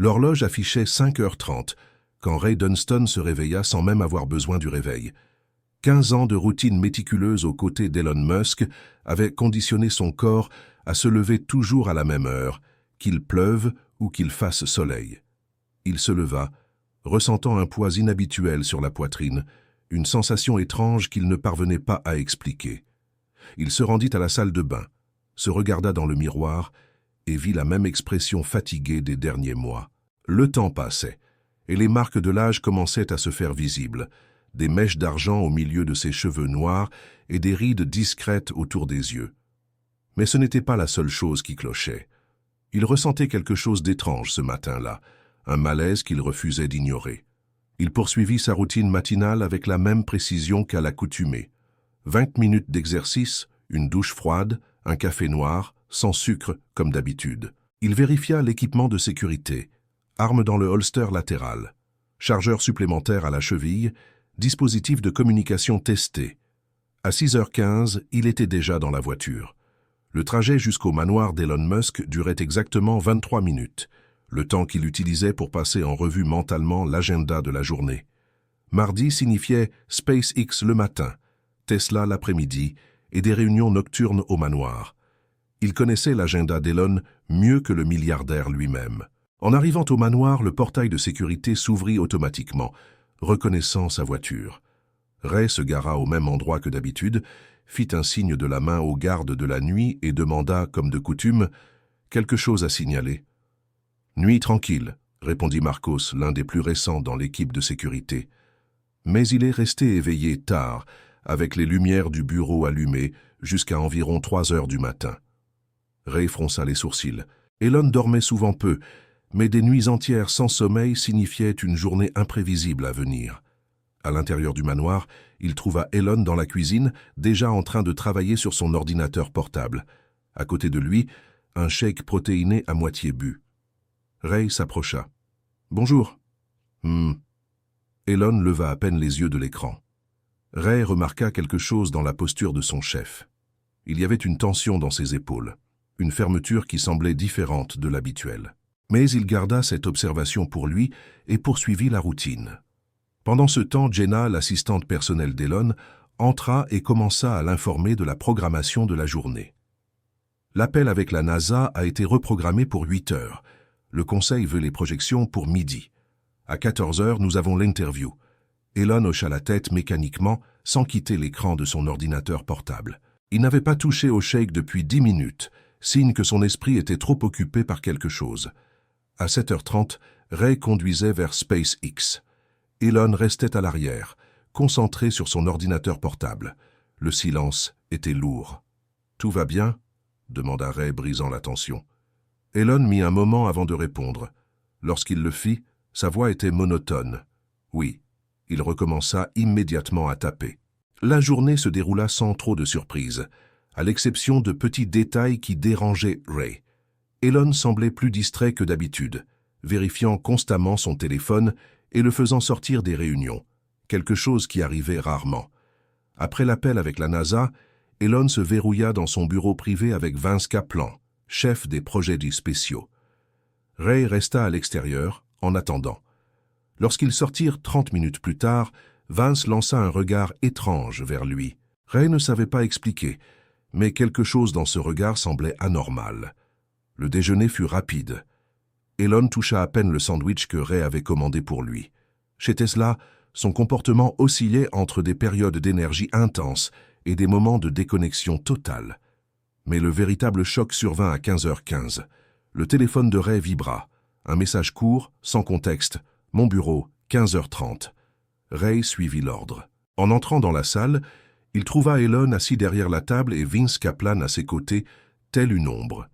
L'horloge affichait 5h30, quand Ray Dunston se réveilla sans même avoir besoin du réveil. 15 ans de routine méticuleuse aux côtés d'Elon Musk avaient conditionné son corps à se lever toujours à la même heure, qu'il pleuve ou qu'il fasse soleil. Il se leva, ressentant un poids inhabituel sur la poitrine, une sensation étrange qu'il ne parvenait pas à expliquer. Il se rendit à la salle de bain, se regarda dans le miroir et vit la même expression fatiguée des derniers mois. Le temps passait, et les marques de l'âge commençaient à se faire visibles, des mèches d'argent au milieu de ses cheveux noirs et des rides discrètes autour des yeux. Mais ce n'était pas la seule chose qui clochait. Il ressentait quelque chose d'étrange ce matin-là, un malaise qu'il refusait d'ignorer. Il poursuivit sa routine matinale avec la même précision qu'à l'accoutumée. 20 minutes d'exercice, une douche froide, un café noir, sans sucre comme d'habitude. Il vérifia l'équipement de sécurité, arme dans le holster latéral, chargeur supplémentaire à la cheville, dispositif de communication testé. À 6h15, il était déjà dans la voiture. Le trajet jusqu'au manoir d'Elon Musk durait exactement 23 minutes, le temps qu'il utilisait pour passer en revue mentalement l'agenda de la journée. Mardi signifiait SpaceX le matin, Tesla l'après-midi et des réunions nocturnes au manoir. Il connaissait l'agenda d'Elon mieux que le milliardaire lui-même. En arrivant au manoir, le portail de sécurité s'ouvrit automatiquement, reconnaissant sa voiture. Ray se gara au même endroit que d'habitude, fit un signe de la main au garde de la nuit et demanda, comme de coutume, « Quelque chose à signaler ?» « Nuit tranquille », répondit Marcos, l'un des plus récents dans l'équipe de sécurité. Mais il est resté éveillé tard, avec les lumières du bureau allumées, jusqu'à environ 3 heures du matin. Ray fronça les sourcils. Elon dormait souvent peu, mais des nuits entières sans sommeil signifiaient une journée imprévisible à venir. À l'intérieur du manoir, il trouva Elon dans la cuisine, déjà en train de travailler sur son ordinateur portable. À côté de lui, un shake protéiné à moitié bu. Ray s'approcha. « Bonjour. » Elon leva à peine les yeux de l'écran. Ray remarqua quelque chose dans la posture de son chef. Il y avait une tension dans ses épaules, une fermeture qui semblait différente de l'habituel. Mais il garda cette observation pour lui et poursuivit la routine. Pendant ce temps, Jenna, l'assistante personnelle d'Elon, entra et commença à l'informer de la programmation de la journée. L'appel avec la NASA a été reprogrammé pour 8 heures. Le conseil veut les projections pour midi. À 14 heures, nous avons l'interview. Elon hocha la tête mécaniquement, sans quitter l'écran de son ordinateur portable. Il n'avait pas touché au shake depuis 10 minutes, signe que son esprit était trop occupé par quelque chose. À 7h30, Ray conduisait vers SpaceX. Elon restait à l'arrière, concentré sur son ordinateur portable. Le silence était lourd. « Tout va bien ?» demanda Ray, brisant la tension. Elon mit un moment avant de répondre. Lorsqu'il le fit, sa voix était monotone. Oui, il recommença immédiatement à taper. La journée se déroula sans trop de surprises, à l'exception de petits détails qui dérangeaient Ray. Elon semblait plus distrait que d'habitude, vérifiant constamment son téléphone et le faisant sortir des réunions, quelque chose qui arrivait rarement. Après l'appel avec la NASA, Elon se verrouilla dans son bureau privé avec Vince Kaplan, chef des projets dits spéciaux. Ray resta à l'extérieur, en attendant. Lorsqu'ils sortirent 30 minutes plus tard, Vince lança un regard étrange vers lui. Ray ne savait pas expliquer, mais quelque chose dans ce regard semblait anormal. Le déjeuner fut rapide. Elon toucha à peine le sandwich que Ray avait commandé pour lui. Chez Tesla, son comportement oscillait entre des périodes d'énergie intense et des moments de déconnexion totale. Mais le véritable choc survint à 15h15. Le téléphone de Ray vibra. Un message court, sans contexte. « Mon bureau, 15h30. » Ray suivit l'ordre. En entrant dans la salle, il trouva Elon assis derrière la table et Vince Kaplan à ses côtés, telle une ombre.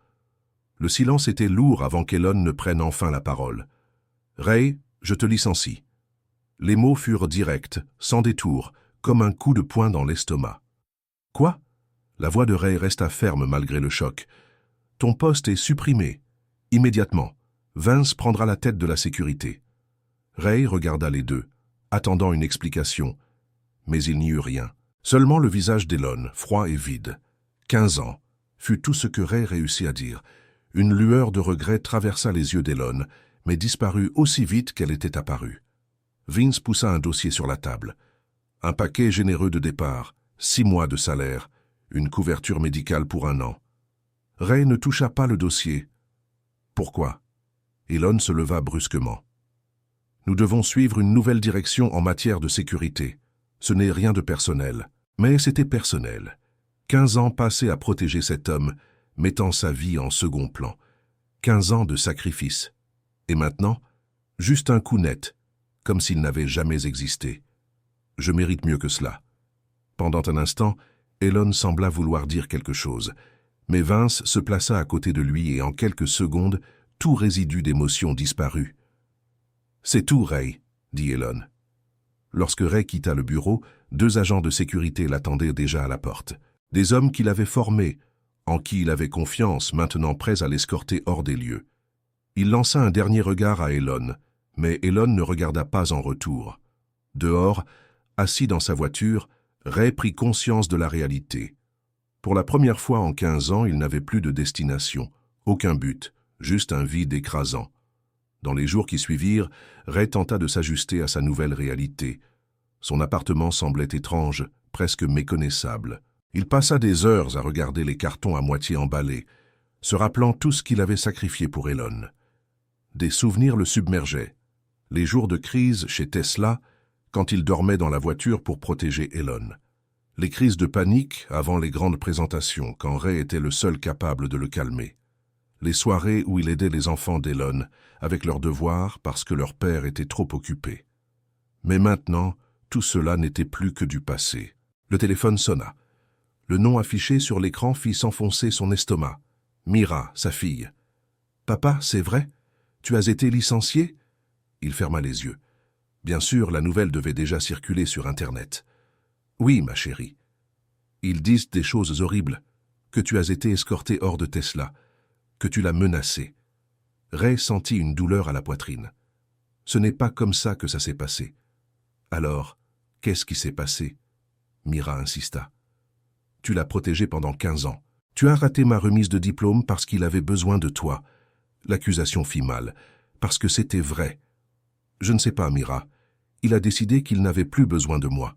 Le silence était lourd avant qu'Elon ne prenne enfin la parole. « Ray, je te licencie. » Les mots furent directs, sans détour, comme un coup de poing dans l'estomac. « Quoi ?» La voix de Ray resta ferme malgré le choc. « Ton poste est supprimé. Immédiatement. Vince prendra la tête de la sécurité. » Ray regarda les deux, attendant une explication. Mais il n'y eut rien. Seulement le visage d'Elon, froid et vide. 15 ans, fut tout ce que Ray réussit à dire. Une lueur de regret traversa les yeux d'Elon, mais disparut aussi vite qu'elle était apparue. Vince poussa un dossier sur la table. Un paquet généreux de départ, 6 mois de salaire, une couverture médicale pour 1 an. Ray ne toucha pas le dossier. Pourquoi? Elon se leva brusquement. Nous devons suivre une nouvelle direction en matière de sécurité. Ce n'est rien de personnel, mais c'était personnel. 15 ans passés à protéger cet homme, mettant sa vie en second plan. 15 ans de sacrifice. Et maintenant, juste un coup net, comme s'il n'avait jamais existé. Je mérite mieux que cela. Pendant un instant, Elon sembla vouloir dire quelque chose, mais Vince se plaça à côté de lui et en quelques secondes, tout résidu d'émotion disparut. « C'est tout, Ray, » dit Elon. Lorsque Ray quitta le bureau, 2 agents de sécurité l'attendaient déjà à la porte. Des hommes qu'il avait formés, en qui il avait confiance, maintenant prêts à l'escorter hors des lieux. Il lança un dernier regard à Elon, mais Elon ne regarda pas en retour. Dehors, assis dans sa voiture, Ray prit conscience de la réalité. Pour la première fois en 15 ans, il n'avait plus de destination, aucun but, juste un vide écrasant. Dans les jours qui suivirent, Ray tenta de s'ajuster à sa nouvelle réalité. Son appartement semblait étrange, presque méconnaissable. Il passa des heures à regarder les cartons à moitié emballés, se rappelant tout ce qu'il avait sacrifié pour Elon. Des souvenirs le submergeaient. Les jours de crise chez Tesla, quand il dormait dans la voiture pour protéger Elon. Les crises de panique avant les grandes présentations, quand Ray était le seul capable de le calmer. Les soirées où il aidait les enfants d'Elon avec leurs devoirs parce que leur père était trop occupé. Mais maintenant, tout cela n'était plus que du passé. Le téléphone sonna. Le nom affiché sur l'écran fit s'enfoncer son estomac. Mira, sa fille. « Papa, c'est vrai? Tu as été licencié ?» Il ferma les yeux. Bien sûr, la nouvelle devait déjà circuler sur Internet. « Oui, ma chérie. Ils disent des choses horribles, que tu as été escorté hors de Tesla, que tu l'as menacé. » Ray sentit une douleur à la poitrine. « Ce n'est pas comme ça que ça s'est passé. » « Alors, qu'est-ce qui s'est passé ?» Mira insista. « Tu l'as protégé pendant 15 ans. Tu as raté ma remise de diplôme parce qu'il avait besoin de toi. » L'accusation fit mal, parce que c'était vrai. « Je ne sais pas, Mira. Il a décidé qu'il n'avait plus besoin de moi. »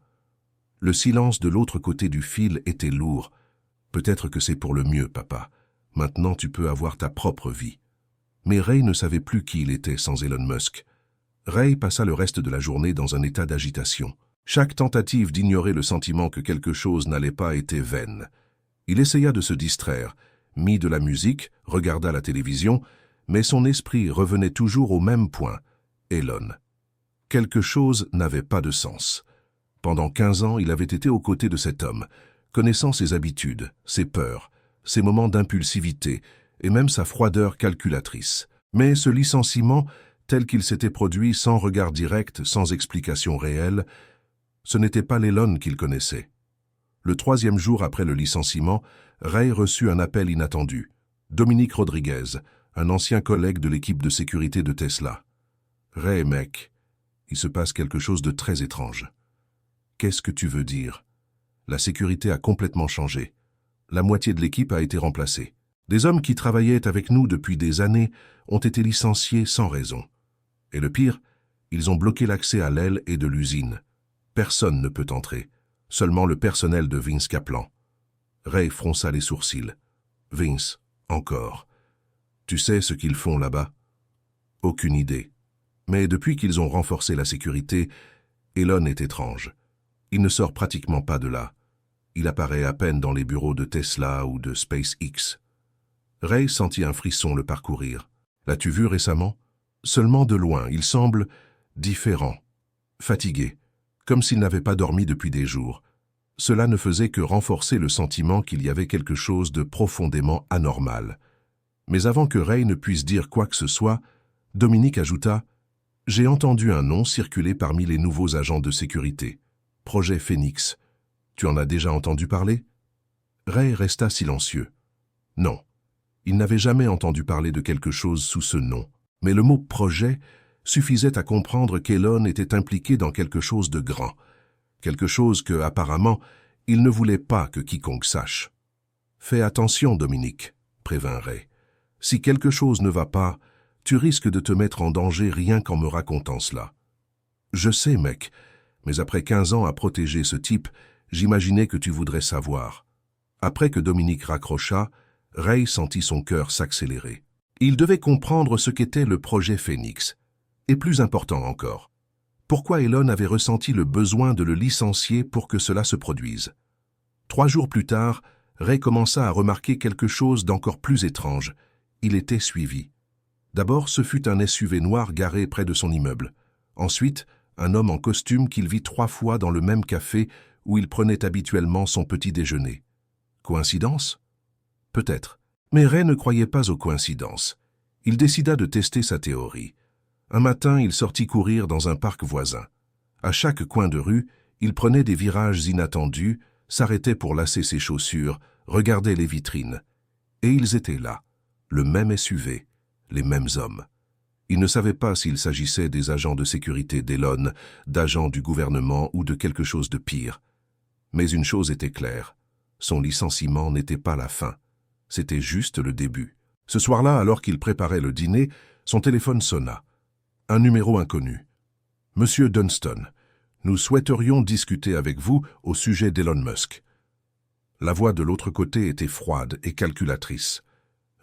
Le silence de l'autre côté du fil était lourd. « Peut-être que c'est pour le mieux, papa. Maintenant, tu peux avoir ta propre vie. » Mais Ray ne savait plus qui il était sans Elon Musk. Ray passa le reste de la journée dans un état d'agitation. Chaque tentative d'ignorer le sentiment que quelque chose n'allait pas était vaine. Il essaya de se distraire, mit de la musique, regarda la télévision, mais son esprit revenait toujours au même point, Elon. Quelque chose n'avait pas de sens. Pendant 15 ans, il avait été aux côtés de cet homme, connaissant ses habitudes, ses peurs, ses moments d'impulsivité et même sa froideur calculatrice. Mais ce licenciement, tel qu'il s'était produit sans regard direct, sans explication réelle, ce n'était pas l'Elon qu'il connaissait. Le 3e jour après le licenciement, Ray reçut un appel inattendu. Dominique Rodriguez, un ancien collègue de l'équipe de sécurité de Tesla. « Ray, mec, il se passe quelque chose de très étrange. »« Qu'est-ce que tu veux dire ?»« La sécurité a complètement changé. La moitié de l'équipe a été remplacée. Des hommes qui travaillaient avec nous depuis des années ont été licenciés sans raison. Et le pire, ils ont bloqué l'accès à l'aile et de l'usine. Personne ne peut entrer, seulement le personnel de Vince Kaplan. » Ray fronça les sourcils. « Vince, encore. Tu sais ce qu'ils font là-bas? » « Aucune idée. Mais depuis qu'ils ont renforcé la sécurité, Elon est étrange. Il ne sort pratiquement pas de là. Il apparaît à peine dans les bureaux de Tesla ou de SpaceX. » Ray sentit un frisson le parcourir. « L'as-tu vu récemment? » Seulement de loin, il semble différent, fatigué, comme s'il n'avait pas dormi depuis des jours. Cela ne faisait que renforcer le sentiment qu'il y avait quelque chose de profondément anormal. Mais avant que Ray ne puisse dire quoi que ce soit, Dominique ajouta « J'ai entendu un nom circuler parmi les nouveaux agents de sécurité. Projet Phoenix. Tu en as déjà entendu parler ?» Ray resta silencieux. Non, il n'avait jamais entendu parler de quelque chose sous ce nom. Mais le mot « projet » suffisait à comprendre qu'Elon était impliqué dans quelque chose de grand, quelque chose que, apparemment, il ne voulait pas que quiconque sache. « Fais attention, Dominique, » prévint Ray. « Si quelque chose ne va pas, Tu risques de te mettre en danger rien qu'en me racontant cela. Je sais, mec, mais après 15 ans à protéger ce type, j'imaginais que tu voudrais savoir. Après que Dominique raccrocha, Ray sentit son cœur s'accélérer. Il devait comprendre ce qu'était le projet Phoenix. Et plus important encore, pourquoi Elon avait ressenti le besoin de le licencier pour que cela se produise. 3 jours plus tard, Ray commença à remarquer quelque chose d'encore plus étrange. Il était suivi. D'abord, ce fut un SUV noir garé près de son immeuble. Ensuite, un homme en costume qu'il vit 3 fois dans le même café où il prenait habituellement son petit déjeuner. Coïncidence? Peut-être. Mais Ray ne croyait pas aux coïncidences. Il décida de tester sa théorie. Un matin, il sortit courir dans un parc voisin. À chaque coin de rue, il prenait des virages inattendus, s'arrêtait pour lasser ses chaussures, regardait les vitrines. Et ils étaient là, le même SUV, les mêmes hommes. Il ne savait pas s'il s'agissait des agents de sécurité d'Elon, d'agents du gouvernement ou de quelque chose de pire. Mais une chose était claire, son licenciement n'était pas la fin, c'était juste le début. Ce soir-là, alors qu'il préparait le dîner, son téléphone sonna. Un numéro inconnu. « Monsieur Dunston, nous souhaiterions discuter avec vous au sujet d'Elon Musk. » La voix de l'autre côté était froide et calculatrice.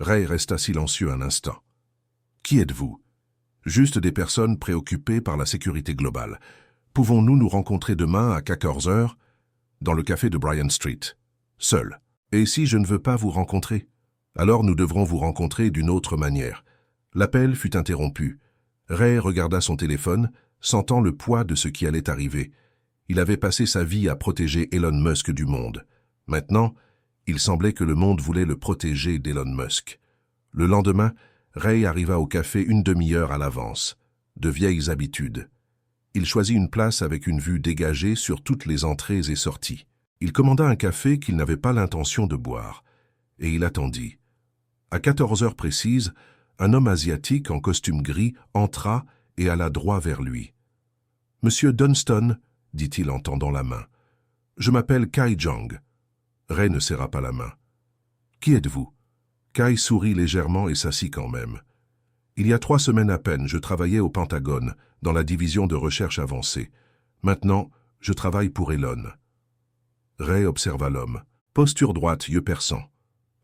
Ray resta silencieux un instant. « Qui êtes-vous ? » « Juste des personnes préoccupées par la sécurité globale. Pouvons-nous nous rencontrer demain à 14 heures dans le café de Bryant Street, seul. Et si je ne veux pas vous rencontrer? Alors nous devrons vous rencontrer d'une autre manière. » L'appel fut interrompu. Ray regarda son téléphone, sentant le poids de ce qui allait arriver. Il avait passé sa vie à protéger Elon Musk du monde. Maintenant, il semblait que le monde voulait le protéger d'Elon Musk. Le lendemain, Ray arriva au café une demi-heure à l'avance. De vieilles habitudes. Il choisit une place avec une vue dégagée sur toutes les entrées et sorties. Il commanda un café qu'il n'avait pas l'intention de boire. Et il attendit. À 14 heures précises, un homme asiatique en costume gris entra et alla droit vers lui. « Monsieur Dunston, » dit-il en tendant la main. « Je m'appelle Kai Jong. » Ray ne serra pas la main. « Qui êtes-vous » Kai sourit légèrement et s'assit quand même. « Il y a 3 semaines à peine, je travaillais au Pentagone, dans la division de recherche avancée. Maintenant, je travaille pour Elon. » Ray observa l'homme. Posture droite, yeux perçants.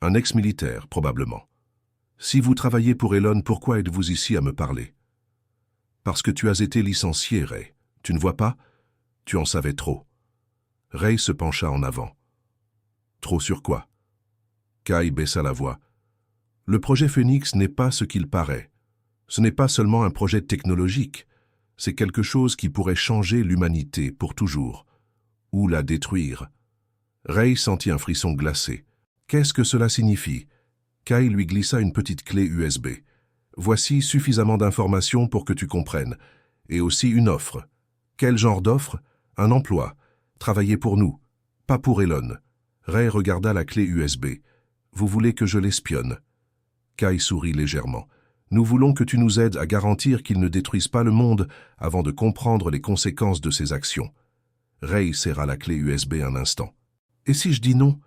Un ex-militaire, probablement. « Si vous travaillez pour Elon, pourquoi êtes-vous ici à me parler ?»« Parce que tu as été licencié, Ray. Tu ne vois pas? Tu en savais trop. » Ray se pencha en avant. « Trop sur quoi ?» Kai baissa la voix. Le projet Phoenix n'est pas ce qu'il paraît. Ce n'est pas seulement un projet technologique. C'est quelque chose qui pourrait changer l'humanité pour toujours. Ou la détruire. Ray sentit un frisson glacé. Qu'est-ce que cela signifie? Kai lui glissa une petite clé USB. Voici suffisamment d'informations pour que tu comprennes. Et aussi une offre. Quel genre d'offre? Un emploi. Travailler pour nous. Pas pour Elon. Ray regarda la clé USB. Vous voulez que je l'espionne? Kai sourit légèrement. Nous voulons que tu nous aides à garantir qu'il ne détruise pas le monde avant de comprendre les conséquences de ses actions. Ray serra la clé USB un instant. Et si je dis non?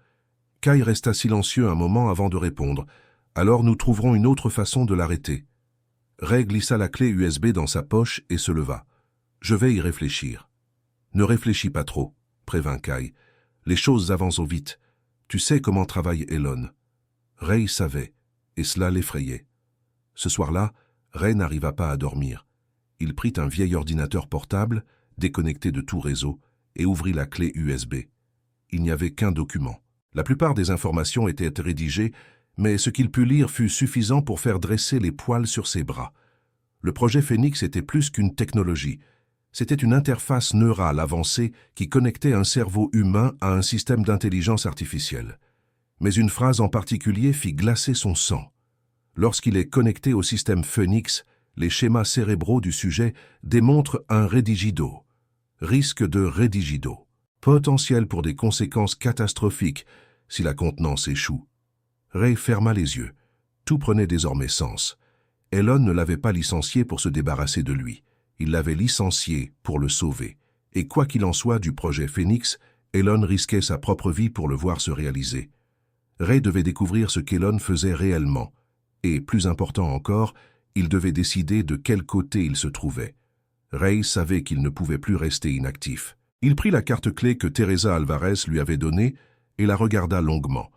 Kai resta silencieux un moment avant de répondre. Alors nous trouverons une autre façon de l'arrêter. Ray glissa la clé USB dans sa poche et se leva. Je vais y réfléchir. Ne réfléchis pas trop, prévint Kai. Les choses avancent au vite. Tu sais comment travaille Elon. Ray savait, et cela l'effrayait. Ce soir-là, Ray n'arriva pas à dormir. Il prit un vieil ordinateur portable, déconnecté de tout réseau, et ouvrit la clé USB. Il n'y avait qu'un document. La plupart des informations étaient rédigées, mais ce qu'il put lire fut suffisant pour faire dresser les poils sur ses bras. Le projet Phoenix était plus qu'une technologie. C'était une interface neurale avancée qui connectait un cerveau humain à un système d'intelligence artificielle. Mais une phrase en particulier fit glacer son sang. Lorsqu'il est connecté au système Phoenix, les schémas cérébraux du sujet démontrent un rédigido. Risque de rédigido. Potentiel pour des conséquences catastrophiques si la contenance échoue. Ray ferma les yeux. Tout prenait désormais sens. Elon ne l'avait pas licencié pour se débarrasser de lui. Il l'avait licencié pour le sauver. Et quoi qu'il en soit du projet Phoenix, Elon risquait sa propre vie pour le voir se réaliser. Ray devait découvrir ce qu'Elon faisait réellement. Et, plus important encore, Il devait décider de quel côté il se trouvait. Ray savait qu'il ne pouvait plus rester inactif. Il prit la carte clé que Teresa Alvarez lui avait donnée et la regarda longuement.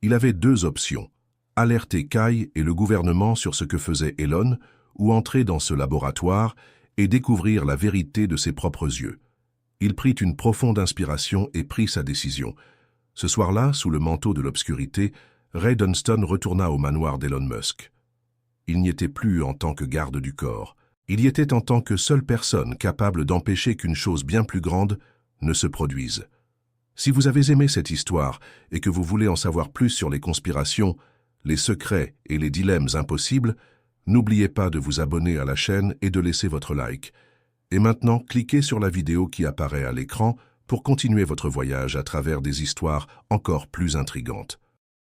Il avait deux options, alerter Kai et le gouvernement sur ce que faisait Elon ou entrer dans ce laboratoire et découvrir la vérité de ses propres yeux. Il prit une profonde inspiration et prit sa décision. Ce soir-là, sous le manteau de l'obscurité, Ray Dunston retourna au manoir d'Elon Musk. Il n'y était plus en tant que garde du corps. Il y était en tant que seule personne capable d'empêcher qu'une chose bien plus grande ne se produise. Si vous avez aimé cette histoire et que vous voulez en savoir plus sur les conspirations, les secrets et les dilemmes impossibles, n'oubliez pas de vous abonner à la chaîne et de laisser votre like. Et maintenant, cliquez sur la vidéo qui apparaît à l'écran pour continuer votre voyage à travers des histoires encore plus intrigantes.